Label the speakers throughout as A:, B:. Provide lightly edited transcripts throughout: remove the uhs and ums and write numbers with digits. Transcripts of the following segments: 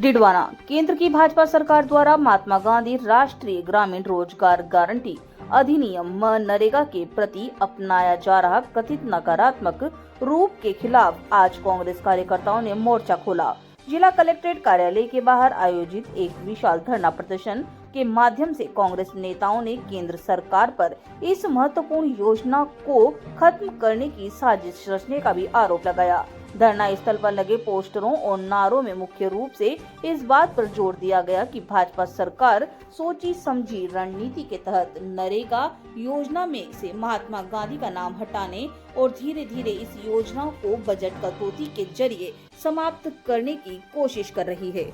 A: हिडवाना। केंद्र की भाजपा सरकार द्वारा महात्मा गांधी राष्ट्रीय ग्रामीण रोजगार गारंटी अधिनियम मनरेगा के प्रति अपनाया जा रहा कथित नकारात्मक रूप के खिलाफ आज कांग्रेस कार्यकर्ताओं ने मोर्चा खोला। जिला कलेक्ट्रेट कार्यालय के बाहर आयोजित एक विशाल धरना प्रदर्शन के माध्यम से कांग्रेस नेताओं ने केंद्र सरकार पर इस महत्वपूर्ण योजना को खत्म करने की साजिश रचने का भी आरोप लगाया। धरना स्थल पर लगे पोस्टरों और नारों में मुख्य रूप से इस बात पर जोर दिया गया कि भाजपा सरकार सोची समझी रणनीति के तहत नरेगा योजना में से महात्मा गांधी का नाम हटाने और धीरे धीरे इस योजना को बजट कटौती के जरिए समाप्त करने की कोशिश कर रही है।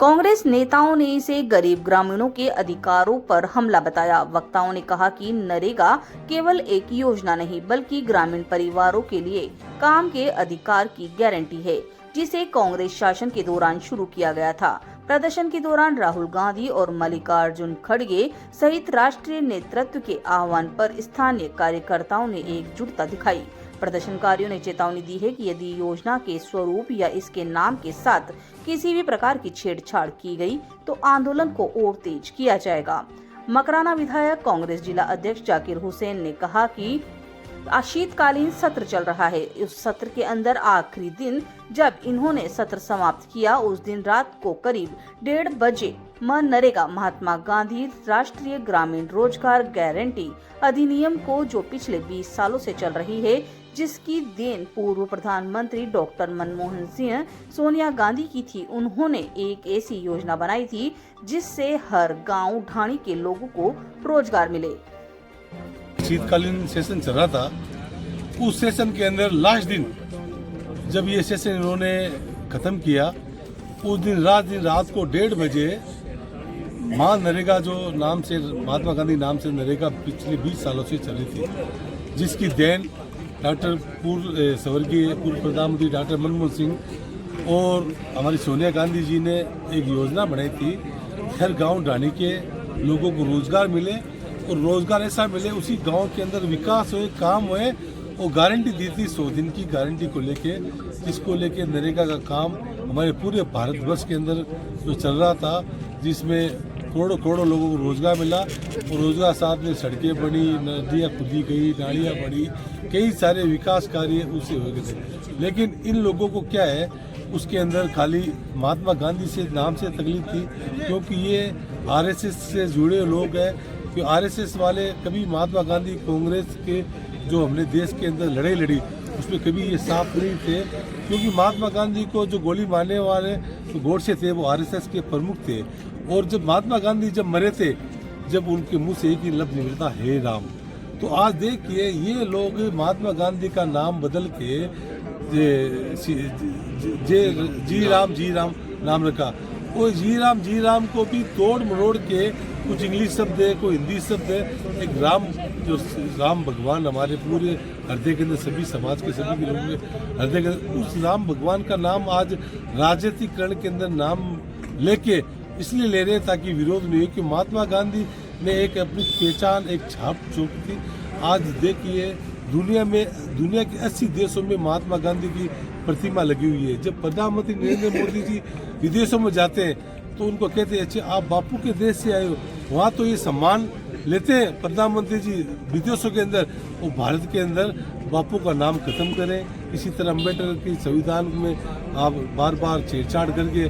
A: कांग्रेस नेताओं ने इसे गरीब ग्रामीणों के अधिकारों पर हमला बताया। वक्ताओं ने कहा कि नरेगा केवल एक योजना नहीं बल्कि ग्रामीण परिवारों के लिए काम के अधिकार की गारंटी है, जिसे कांग्रेस शासन के दौरान शुरू किया गया था। प्रदर्शन के दौरान राहुल गांधी और मल्लिकार्जुन खड़गे सहित राष्ट्रीय नेतृत्व के आह्वान पर स्थानीय कार्यकर्ताओं ने एकजुटता दिखाई। प्रदर्शनकारियों ने चेतावनी दी है कि यदि योजना के स्वरूप या इसके नाम के साथ किसी भी प्रकार की छेड़छाड़ की गई तो आंदोलन को और तेज किया जाएगा। मकराना विधायक कांग्रेस जिला अध्यक्ष जाकिर हुसैन ने कहा कि शीतकालीन सत्र चल रहा है। उस सत्र के अंदर आखिरी दिन जब इन्होंने सत्र समाप्त किया उस दिन रात को करीब 1:30 बजे मनरेगा महात्मा गांधी राष्ट्रीय ग्रामीण रोजगार गारंटी अधिनियम को जो पिछले 20 सालों से चल रही है, जिसकी देन पूर्व प्रधानमंत्री डॉक्टर मनमोहन सिंह सोनिया गांधी की थी। उन्होंने एक ऐसी योजना बनाई थी जिससे हर गांव ढाणी के लोगों को रोजगार मिले।
B: शीतकालीन सेशन चल रहा था, उस सेशन के अंदर लास्ट दिन जब ये सेशन इन्होंने खत्म किया, उस दिन रात को 1:30 बजे नरेगा जो नाम से महात्मा गांधी नाम से नरेगा पिछले 20 सालों से चली थी, जिसकी देन डॉक्टर स्वर्गीय पूर्व प्रधानमंत्री डॉक्टर मनमोहन सिंह और हमारी सोनिया गांधी जी ने एक योजना बनाई थी, हर गांव ढाणी के लोगों को रोजगार मिले और रोजगार ऐसा मिले उसी गांव के अंदर विकास होए, काम होए, और गारंटी दी थी 100 दिन की गारंटी को लेके, जिसको लेके नरेगा का काम हमारे पूरे भारतवर्ष के अंदर जो चल रहा था, जिसमें करोड़ों लोगों को रोजगार मिला और रोजगार साथ में सड़कें बनी, नदियाँ खुदी गई, नालियाँ बनी, कई सारे विकास कार्य उससे हो गए थे। लेकिन इन लोगों को क्या है, उसके अंदर खाली महात्मा गांधी से नाम से तकलीफ थी, क्योंकि ये आरएसएस से जुड़े लोग हैं। कि आरएसएस वाले कभी महात्मा गांधी कांग्रेस के जो हमने देश के अंदर लड़ाई लड़ी उसमें कभी ये साफ नहीं थे, क्योंकि महात्मा गांधी को जो गोली मारने वाले तो गोडसे थे, वो आरएसएस के प्रमुख थे। और जब महात्मा गांधी जब मरे थे, जब उनके मुंह से एक ही लफ्ज निकलता हे राम, तो आज देखिए ये लोग महात्मा गांधी का नाम बदल के जी राम नाम रखा। और जी राम को भी तोड़ मरोड़ के कुछ इंग्लिश शब्द है, कोई हिंदी शब्द है, एक राम जो राम भगवान हमारे पूरे हृदय के अंदर सभी समाज के सभी के लोगों के हृदय के अंदर, उस राम भगवान का नाम आज राजनीतिकरण के अंदर नाम लेके इसलिए ले रहे हैं ताकि विरोध नहीं, कि महात्मा गांधी ने एक अपनी पहचान एक छाप छोड़ी थी। आज देखिए दुनिया के 80 देशों में महात्मा गांधी की प्रतिमा लगी हुई है। जब प्रधानमंत्री नरेंद्र मोदी जी विदेशों में जाते हैं तो उनको कहते हैं, अच्छा आप बापू के देश से आए हो, वहाँ तो ये सम्मान लेते हैं प्रधानमंत्री जी विदेशों के अंदर, और भारत के अंदर बापू का नाम खत्म करें। इसी तरह अम्बेडकर की संविधान में आप बार छेड़छाड़ करके